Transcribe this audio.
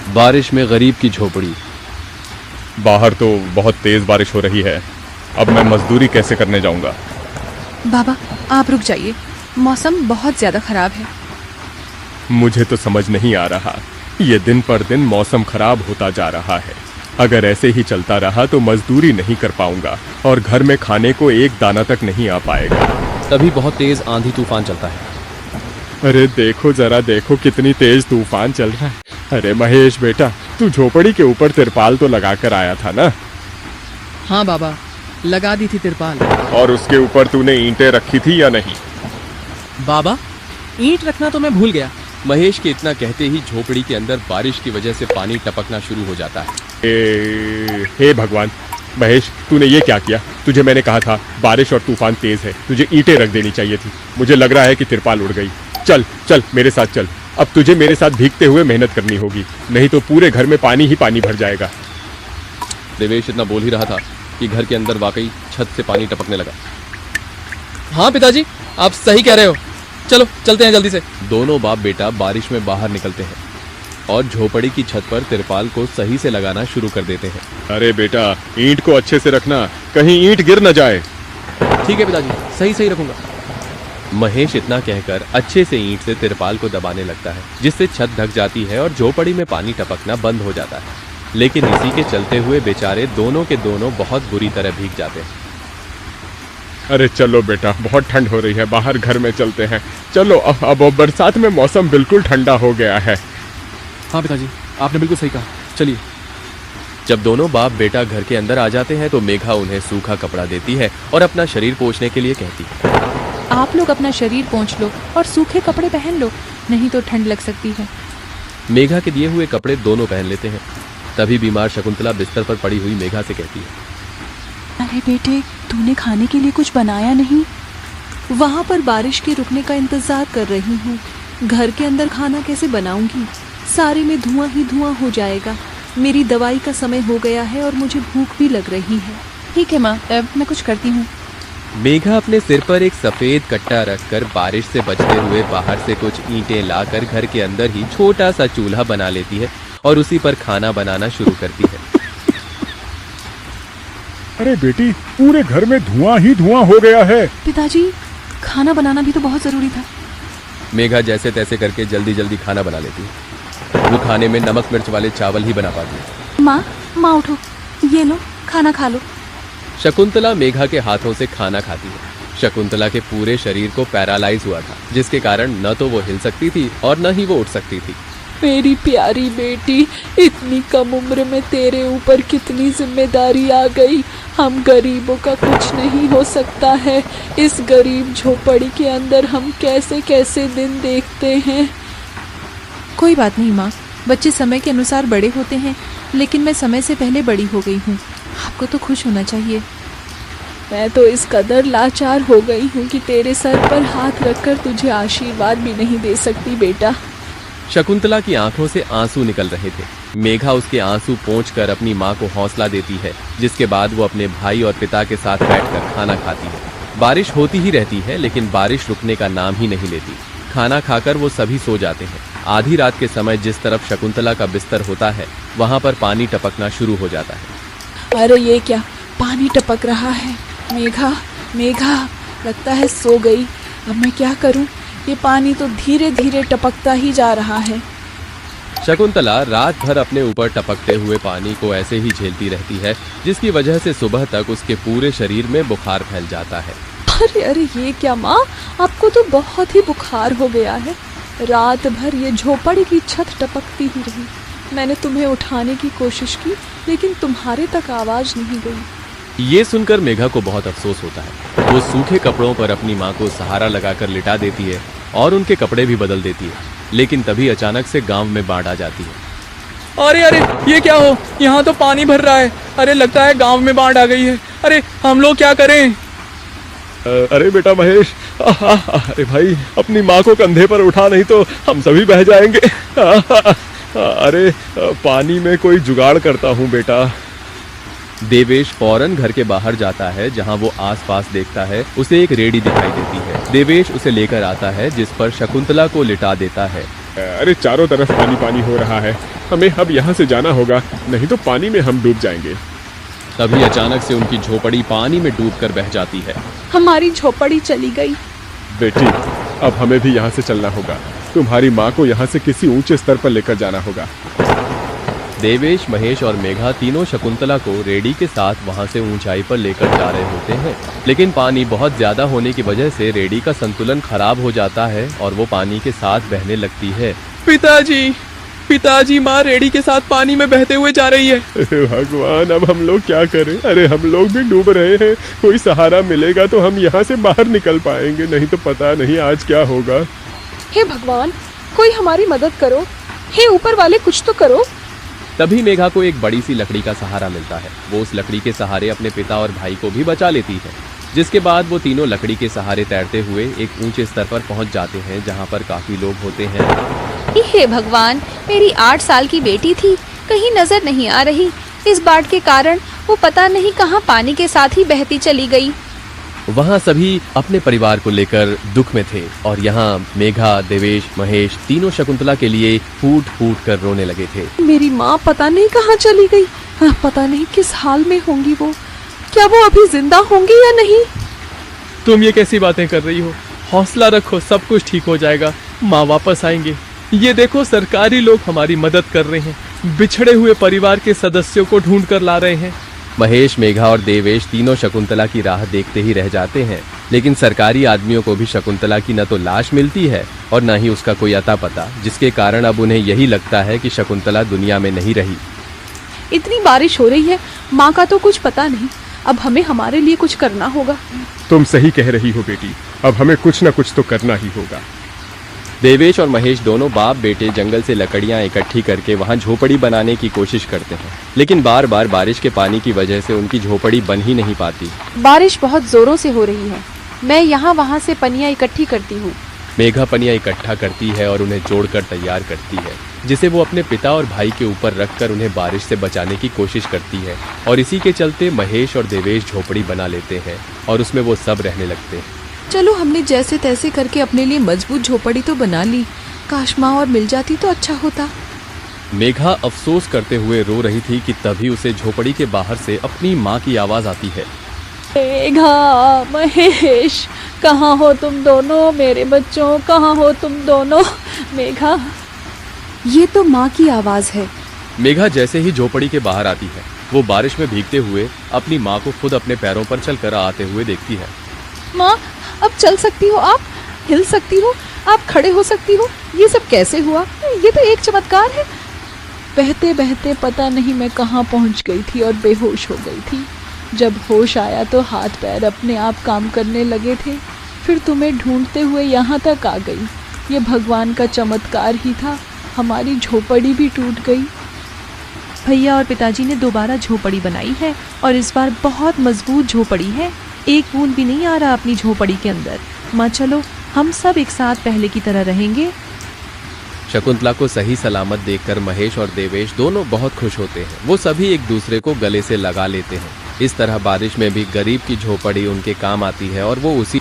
बारिश में गरीब की झोपड़ी। बाहर तो बहुत तेज बारिश हो रही है, अब मैं मजदूरी कैसे करने जाऊंगा? बाबा आप रुक जाइए, मौसम बहुत ज्यादा खराब है। मुझे तो समझ नहीं आ रहा, ये दिन पर दिन मौसम खराब होता जा रहा है। अगर ऐसे ही चलता रहा तो मजदूरी नहीं कर पाऊंगा और घर में खाने को एक दाना तक नहीं आ पाएगा। तभी बहुत तेज आंधी तूफान चलता है। अरे देखो जरा, देखो कितनी तेज तूफान चल रहा है। अरे महेश बेटा, तू झोपड़ी के ऊपर तिरपाल तो लगा कर आया था ना? हाँ बाबा, लगा दी थी तिरपाल। और उसके ऊपर तूने ईंटें रखी थी या नहीं? बाबा ईंट रखना तो मैं भूल गया। महेश के इतना कहते ही झोपड़ी के अंदर बारिश की वजह से पानी टपकना शुरू हो जाता है। हे भगवान, महेश तूने ये क्या किया? तुझे मैंने कहा था बारिश और तूफान तेज है, तुझे ईंटें रख देनी चाहिए थी। मुझे लग रहा है कि तिरपाल उड़ गई। चल चल मेरे साथ चल, अब तुझे मेरे साथ भीगते हुए मेहनत करनी होगी, नहीं तो पूरे घर में पानी ही पानी भर जाएगा। देवेश इतना बोल ही रहा था कि घर के अंदर वाकई छत से पानी टपकने लगा। हाँ पिताजी, आप सही कह रहे हो, चलो चलते हैं जल्दी से। दोनों बाप बेटा बारिश में बाहर निकलते हैं और झोपड़ी की छत पर तिरपाल को सही से लगाना शुरू कर देते हैं। अरे बेटा, ईंट को अच्छे से रखना, कहीं ईंट गिर न जाए। ठीक है पिताजी, सही सही रखूंगा। महेश इतना कहकर अच्छे से ईंट से तिरपाल को दबाने लगता है, जिससे छत ढक जाती है और झोपड़ी में पानी टपकना बंद हो जाता है। लेकिन इसी के चलते हुए बेचारे दोनों के दोनों बहुत बुरी तरह भीग जाते हैं। अरे चलो बेटा, बहुत ठंड हो रही है, बाहर घर में चलते हैं। चलो, अब बरसात में मौसम बिल्कुल ठंडा हो गया है। हाँ पिताजी, आपने बिल्कुल सही कहा, चलिए। जब दोनों बाप बेटा घर के अंदर आ जाते हैं तो मेघा उन्हें सूखा कपड़ा देती है और अपना शरीर पोंछने के लिए कहती है। आप लोग अपना शरीर पोंछ लो और सूखे कपड़े पहन लो, नहीं तो ठंड लग सकती है। मेघा के दिए हुए कपड़े दोनों पहन लेते हैं। तभी बीमार शकुंतला बिस्तर पर पड़ी हुई मेघा से कहती है, अरे बेटे, तूने खाने के लिए कुछ बनाया नहीं? वहाँ पर बारिश के रुकने का इंतजार कर रही हूँ। घर के अंदर खाना कैसे बनाऊंगी? सारे में धुआं ही धुआं हो जाएगा। मेरी दवाई का समय हो गया है और मुझे भूख भी लग रही है। ठीक है माँ, मैं कुछ करती हूँ। मेघा अपने सिर पर एक सफेद कट्टा रखकर बारिश से बचते हुए बाहर से कुछ ईंटें लाकर घर के अंदर ही छोटा सा चूल्हा बना लेती है और उसी पर खाना बनाना शुरू करती है। अरे बेटी, पूरे घर में धुआं ही धुआं हो गया है। पिताजी, खाना बनाना भी तो बहुत जरूरी था। मेघा जैसे तैसे करके जल्दी जल्दी खाना बना लेती है। वो खाने में नमक मिर्च वाले चावल ही बना पाती है। माँ उठो, ये लो खाना खा लो। शकुंतला मेघा के हाथों से खाना खाती है। शकुंतला के पूरे शरीर को पैरालाइज हुआ था, जिसके कारण न तो वो हिल सकती थी और न ही वो उठ सकती थी। मेरी प्यारी बेटी, इतनी कम उम्र में तेरे ऊपर कितनी जिम्मेदारी आ गई। हम गरीबों का कुछ नहीं हो सकता है। इस गरीब झोपड़ी के अंदर हम कैसे कैसे दिन देखते हैं। कोई बात नहीं माँ, बच्चे समय के अनुसार बड़े होते हैं, लेकिन मैं समय से पहले बड़ी हो गई हूँ। आपको तो खुश होना चाहिए। मैं तो इस कदर लाचार हो गई हूँ कि तेरे सर पर हाथ रखकर तुझे आशीर्वाद भी नहीं दे सकती बेटा। शकुंतला की आंखों से आंसू निकल रहे थे। मेघा उसके आंसू पोंछकर अपनी माँ को हौसला देती है, जिसके बाद वो अपने भाई और पिता के साथ बैठकर खाना खाती है। बारिश होती ही रहती है, लेकिन बारिश रुकने का नाम ही नहीं लेती। खाना खाकर वो सभी सो जाते हैं। आधी रात के समय जिस तरफ शकुंतला का बिस्तर होता है, वहाँ पर पानी टपकना शुरू हो जाता है। अरे ये क्या, पानी टपक रहा है। मेघा लगता है सो गई। अब मैं क्या करूं? ये पानी तो धीरे धीरे टपकता ही जा रहा है। शकुंतला रात भर अपने ऊपर टपकते हुए पानी को ऐसे ही झेलती रहती है, जिसकी वजह से सुबह तक उसके पूरे शरीर में बुखार फैल जाता है। अरे ये क्या माँ, आपको तो बहुत ही बुखार हो गया है। रात भर ये झोपड़ी की छत टपकती ही रही। मैंने तुम्हें उठाने की कोशिश की, लेकिन तुम्हारे तक आवाज नहीं गई। ये सुनकर मेघा को बहुत अफसोस होता है। वो सूखे कपड़ों पर अपनी माँ को सहारा लगाकर लिटा देती है और उनके कपड़े भी बदल देती है। लेकिन तभी अचानक से गांव में बाढ़ आ जाती है। अरे ये क्या हो, यहाँ तो पानी भर रहा है। अरे लगता है गांव में बाढ़ आ गई है। अरे हम लोग क्या करें? अरे बेटा महेश, अरे भाई, अपनी माँ को कंधे पर उठा, नहीं तो हम सभी बह जाएंगे। अरे पानी में कोई जुगाड़ करता हूँ बेटा। देवेश फौरन घर के बाहर जाता है। जहां वो आसपास देखता है, उसे एक रेडी दिखाई देती है। देवेश उसे लेकर आता है, जिस पर शकुंतला को लिटा देता है अरे चारों तरफ पानी पानी हो रहा है, हमें अब यहाँ से जाना होगा, नहीं तो पानी में हम डूब जाएंगे। तभी अचानक से उनकी झोपड़ी पानी में डूबकर बह जाती है। हमारी झोपड़ी चली गई। बेटी, अब हमें भी यहाँ से चलना होगा। तुम्हारी माँ को यहाँ से किसी ऊंचे स्तर पर लेकर जाना होगा। देवेश, महेश और मेघा तीनों शकुंतला को रेडी के साथ वहां से ऊंचाई पर लेकर जा रहे होते हैं, लेकिन पानी बहुत ज्यादा होने की वजह से रेडी का संतुलन खराब हो जाता है और वो पानी के साथ बहने लगती है। पिताजी, पिताजी, माँ रेडी के साथ पानी में बहते हुए जा रही है। अरे भगवान, अब हम लोग क्या करें? अरे हम लोग भी डूब रहे हैं। कोई सहारा मिलेगा तो हम यहाँ से बाहर निकल पाएंगे, नहीं तो पता नहीं आज क्या होगा। हे भगवान, कोई हमारी मदद करो। हे ऊपर वाले, कुछ तो करो। तभी मेघा को एक बड़ी सी लकड़ी का सहारा मिलता है। वो उस लकड़ी के सहारे अपने पिता और भाई को भी बचा लेती है, जिसके बाद वो तीनों लकड़ी के सहारे तैरते हुए एक ऊंचे स्तर पर पहुंच जाते हैं, जहां पर काफी लोग होते हैं। हे भगवान, मेरी 8 साल की बेटी थी, कहीं नजर नहीं आ रही। इस बाढ़ के कारण वो पता नहीं कहां पानी के साथ ही बहती चली गई। वहां सभी अपने परिवार को लेकर दुख में थे और यहाँ मेघा, देवेश, महेश तीनों शकुंतला के लिए फूट फूट कर रोने लगे थे। मेरी माँ पता नहीं कहाँ चली गई। पता नहीं किस हाल में होंगी वो। क्या वो अभी जिंदा होंगी या नहीं? तुम ये कैसी बातें कर रही हो? हौसला रखो, सब कुछ ठीक हो जाएगा। माँ वापस आएंगे। ये देखो, सरकारी लोग हमारी मदद कर रहे हैं, बिछड़े हुए परिवार के सदस्यों को ढूंढ कर ला रहे हैं। महेश, मेघा और देवेश तीनों शकुंतला की राह देखते ही रह जाते हैं, लेकिन सरकारी आदमियों को भी शकुंतला की न तो लाश मिलती है और न ही उसका कोई अता पता, जिसके कारण अब उन्हें यही लगता है कि शकुंतला दुनिया में नहीं रही। इतनी बारिश हो रही है, माँ का तो कुछ पता नहीं। अब हमें हमारे लिए कुछ करना होगा। तुम सही कह रही हो बेटी, अब हमें कुछ न कुछ तो करना ही होगा। देवेश और महेश दोनों बाप बेटे जंगल से लकड़ियां इकट्ठी करके वहां झोपड़ी बनाने की कोशिश करते हैं, लेकिन बार बार बारिश के पानी की वजह से उनकी झोपड़ी बन ही नहीं पाती। बारिश बहुत जोरों से हो रही है। मैं यहाँ वहाँ से पनिया इकट्ठी करती हूँ। मेघा पनिया इकट्ठा करती है और उन्हें जोड़कर तैयार करती है, जिसे वो अपने पिता और भाई के ऊपर रखकर उन्हें बारिश से बचाने की कोशिश करती है। और इसी के चलते महेश और देवेश झोपड़ी बना लेते हैं और उसमें वो सब रहने लगते हैं। चलो, हमने जैसे तैसे करके अपने लिए मजबूत झोपड़ी तो बना ली। काश माँ और मिल जाती तो अच्छा होता। मेघा अफसोस करते हुए रो रही थी कि तभी उसे झोपड़ी के बाहर से अपनी माँ की आवाज आती है। मेघा, महेश, कहाँ हो तुम दोनों? मेरे बच्चों, कहाँ हो तुम दोनों? मेघा, ये तो माँ की आवाज है। मेघा जैसे ही झोपड़ी के बाहर आती है, वो बारिश में भीगते हुए अपनी माँ को खुद अपने पैरों पर चलकर आते हुए देखती है। माँ, अब चल सकती हो आप, हिल सकती हो आप, खड़े हो सकती हो। ये सब कैसे हुआ? ये तो एक चमत्कार है। बहते बहते पता नहीं मैं कहाँ पहुँच गई थी और बेहोश हो गई थी। जब होश आया तो हाथ पैर अपने आप काम करने लगे थे। फिर तुम्हें ढूंढते हुए यहाँ तक आ गई। ये भगवान का चमत्कार ही था। हमारी झोपड़ी भी टूट गई। भैया और पिताजी ने दोबारा झोपड़ी बनाई है और इस बार बहुत मजबूत झोपड़ी है। एक बूंद भी नहीं आ रहा अपनी झोपड़ी के अंदर। माँ, चलो हम सब एक साथ पहले की तरह रहेंगे। शकुंतला को सही सलामत देखकर महेश और देवेश दोनों बहुत खुश होते हैं। वो सभी एक दूसरे को गले से लगा लेते हैं। इस तरह बारिश में भी गरीब की झोपड़ी उनके काम आती है और वो उसी